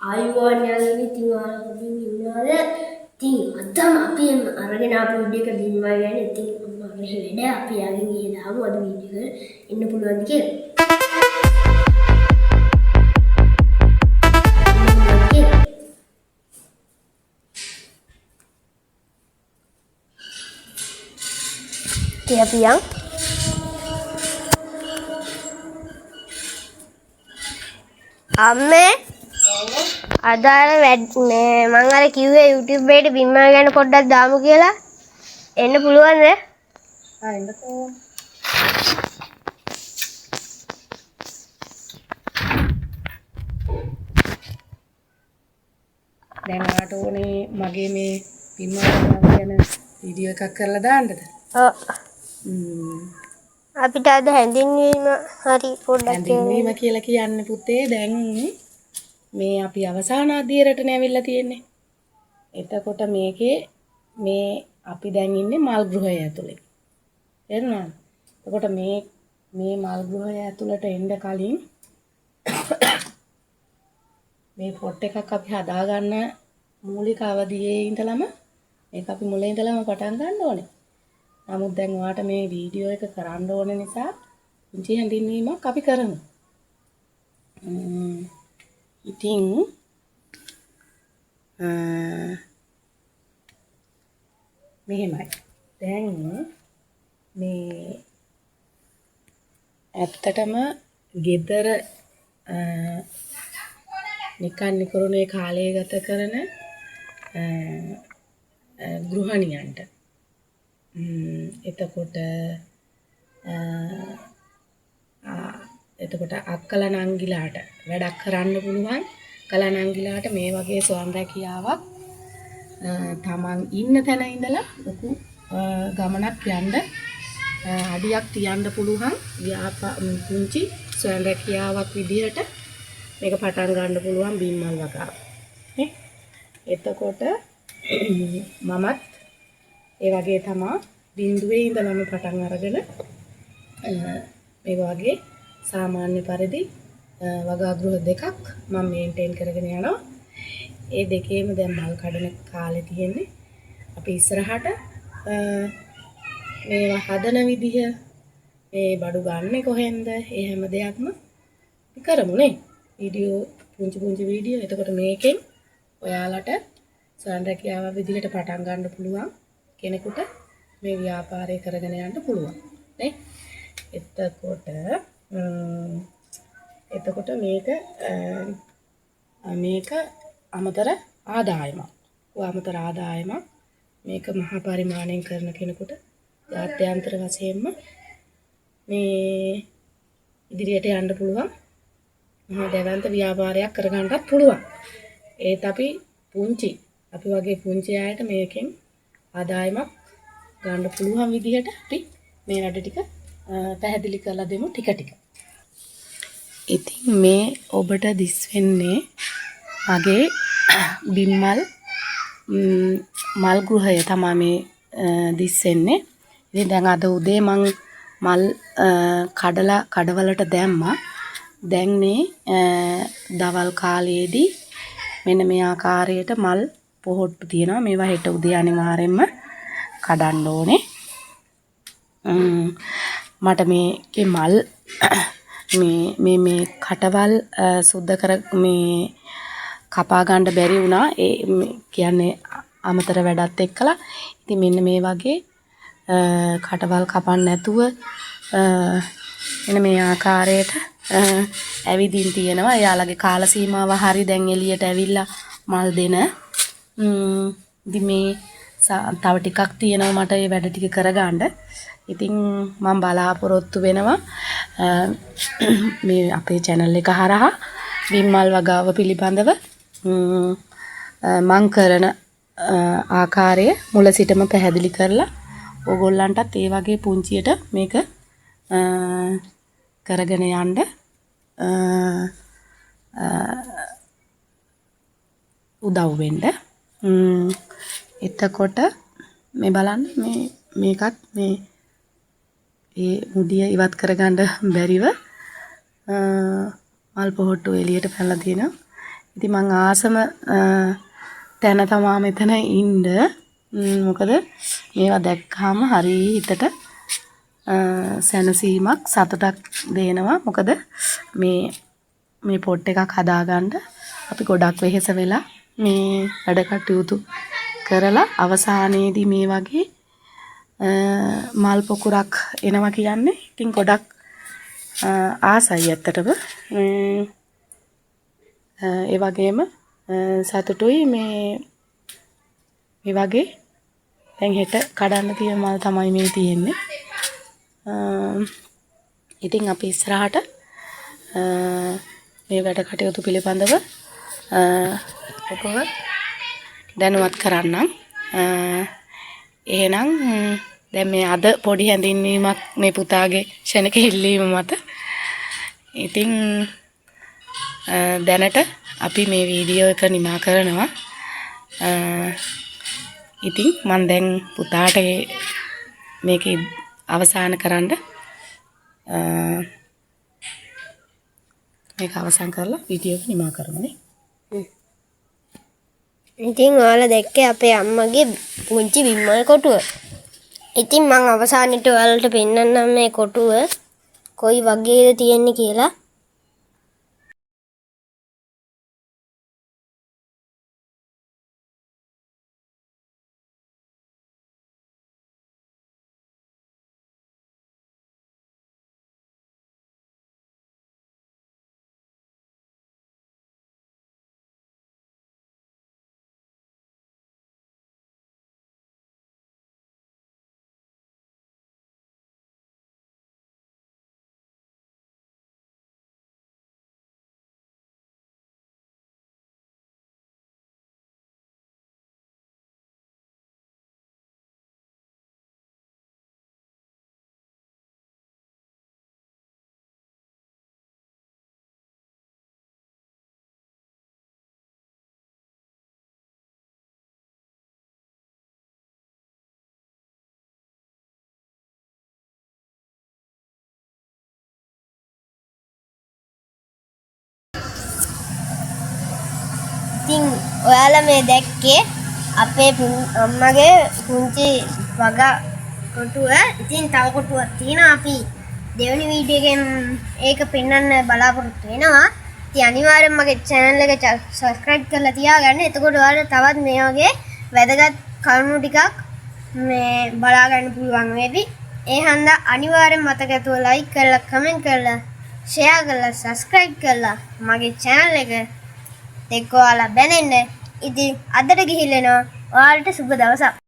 ආයුබෝවන් යාළුවනේ ඉතින් ඔයාලා කොටින් ඉන්නවද? ඉතින් අදම අපි අරගෙන ආපු වීඩියෝ එක දින්නවා ගැන ඉතින් අම්මා මෙහෙ වැඩ අපි යාගෙන ගියේ දාමු අද වීඩියෝ එක එන්න පුළුවන්ද කියලා. ඉතින් අපි යන් අම්මේ අදාළ මේ මං අර කිව්වේ YouTube එකට බිම්මා ගැන පොඩ්ඩක් දාමු කියලා එන්න පුළුවන්ද? එන්නකෝ. දැන් ආට ඕනේ මගේ මේ බිම්මා ගැන වීඩියෝ එකක් කරලා දාන්නද? ඔව්. අපිට අද හැඳින්වීම හරි පොඩ්ඩක් හැඳින්වීම කියලා කියන්නේ පුතේ දැන් මේ අපි අවසාන අධීරයට නැවිලා තියෙන්නේ. එතකොට මේකේ මේ අපි දැන් ඉන්නේ මල් ගෘහය ඇතුලේ. තේරුණාද? එතකොට මේ මල් ගෘහය ඇතුළට එන්න කලින් මේ පොට් එකක් අපි හදාගන්න මූලික අවධියේ ඉඳලම මේක අපි මුලින් ඉඳලම පටන් ගන්න ඕනේ. නමුත් දැන් ඔයාට මේ වීඩියෝ එක කරන්න ඕන නිසා පුංචි හැඳින්වීමක් අපි කරමු. ඉතින් මෙහෙමයි. දැන් මේ ඇත්තටම ගෙදර නිකන් නිකරුණේ කාලය ගත කරන ගෘහණියන්ට එතකොට අක්කලා නංගිලාට වැඩක් කරන්න පුළුවන් කලා නංගිලාට මේ වගේ ස්වයං රැකියාවක් තමන් ඉන්න තැන ඉඳලා ලොකු ගමනක් යන්න අඩියක් තියන්න පුළුවන් පුංචි ස්වයං රැකියාවක් විදිහට මේක පටන් ගන්න පුළුවන් බිම්මල් වගාව. නේ? එතකොට මමත් ඒ වගේ තමයි බිඳුවේ ඉඳලම පටන් අරගෙන මේ වගේ සාමාන්‍ය පරිදි වගා ගෘහ දෙකක් මම මේන්ටේන් කරගෙන යනවා. ඒ දෙකේම දැන් මල් කඩන කාලේ තියෙන්නේ. අපි ඉස්සරහට මේවා හදන විදිහ මේ බඩු ගන්නෙ කොහෙන්ද? ඒ හැම දෙයක්ම කරමු නේ. වීඩියෝ පුංචි වීඩියෝ. එතකොට මේකෙන් ඔයාලට ස්වයං රැකියාව විදිහට පටන් ගන්න පුළුවන් කෙනෙකුට මේ ව්‍යාපාරය කරගෙන යන්න පුළුවන් නේ. එතකොට මේක අමතර ආදායමක්. අමතර ආදායමක් මේක මහා පරිමාණයෙන් කරන කෙනෙකුට ජාත්‍යන්තර වශයෙන්ම මේ ඉදිරියට යන්න පුළුවන්. මහා දැවැන්ත ව්‍යාපාරයක් කරගන්නත් පුළුවන්. ඒත් අපි වගේ පුංචි අයට මේකෙන් ආදායමක් ගන්න පුළුවන් විදිහට අපි මේ වැඩ ටික පැහැදිලි කරලා දෙමු ටික. ඉතින් මේ ඔබට දිස් වෙන්නේ මගේ බිම්මල් මල් ගෘහය තමයි මේ දිස් වෙන්නේ. ඉතින් දැන් අද උදේ මං මල් කඩවලට දැම්මා. දැන් මේ දවල් කාලයේදී මෙන්න මේ ආකාරයට මල් පොහොට්ටු තියෙනවා. මේවා හෙට උදේ අනිවාර්යෙන්ම කඩන්න ඕනේ. මට මේකේ මල් මේ කටවල් සුද්ධ කර මේ කපා ගන්න බැරි වුණා. ඒ කියන්නේ අමතර වැඩත් එක්කලා. ඉතින් මෙන්න මේ වගේ කටවල් කපන්න නැතුව මෙන්න මේ ආකාරයට ඇවිදින් තියෙනවා. එයාලගේ කාල සීමාව හරි දැන් එළියට ඇවිල්ලා මල් දෙන. ඉතින් මේ තව ටිකක් තියෙනවා මට මේ වැඩ ටික කරගන්න. ඉතින් මම බලාපොරොත්තු වෙනවා මේ අපේ channel එක හරහා බිම්මල් වගාව පිළිබඳව මං කරන ආකාරය මුල සිටම පැහැදිලි කරලා ඕගොල්ලන්ටත් ඒ වගේ පුංචියට මේක කරගෙන යන්න උදව් වෙන්න. එතකොට මේ බලන්න මේකත් මේ ඒ මුඩිය ඉවත් කරගන්න බැරිව මල් පොහොට්ටු එළියට පැනලා තියෙනවා. ඉතින් මං ආසම තැන තමා මෙතන ඉන්න. මොකද මේවා දැක්කාම හරි හිතට සැනසීමක් සතුටක් දෙනවා. මොකද මේ පොට් එකක් හදාගන්න අපි ගොඩක් වෙහෙස වෙලා මේ වැඩ කටයුතු කරලා අවසානයේදී මේ වගේ මල් පොකුරක් එනවා කියන්නේ ඉතින් ගොඩක් ආසයි ඇත්තටම. ඒ වගේම සතුටුයි මේ වගේ දැන් හෙට කඩන්න තියෙන මල් තමයි මේ තියෙන්නේ. ඉතින් අපි ඉස්සරහට මේ වැඩ කටයුතු පිළිබඳව ඔබව දැනුවත් කරන්නම්. එහෙනම් දැන් මේ අද පොඩි හැඳින්වීමක් මේ පුතාගේ ශනික ඉල්ලීම මත. ඉතින් දැනට අපි මේ වීඩියෝ එක නිමා කරනවා. ඉතින් මම දැන් පුතාට මේක අවසන් කරන්න මේක අවසන් කරලා වීඩියෝ එක නිමා කරමුනේ. ඉතින් ඔයාලා දැක්කේ අපේ අම්මගේ පුංචි බිම්මල් කොටුව. ඉතින් මම අවසානෙට ඔයාලට පෙන්නන්නම් මේ කොටුව කොයි වගේද තියෙන්නේ කියලා. ඉතින් ඔයාලා මේ දැක්කේ අපේ අම්මගේ පුංචි වගා කොටුව. ඉතින් තව කොටුවක් තියෙනවා. අපි දෙවෙනි වීඩියෝ එකෙන් ඒක පෙන්වන්න බලාපොරොත්තු වෙනවා. ඉතින් අනිවාර්යෙන්ම මගේ channel එක subscribe කරලා තියාගන්න. එතකොට ඔයාලට තවත් මේ වගේ වැදගත් කරුණු ටිකක් මේ බලා ගන්න පුළුවන් වෙවි. ඒ හන්දා අනිවාර්යෙන් මතක ඇතුව like කරලා comment කරලා share කරලා subscribe කරලා මගේ channel එක එක්ක ඔයාලා බැනෙන්න. ඉතින් අදට ගිහිල්ලා එනවා. ඔයාලට සුබ දවසක්.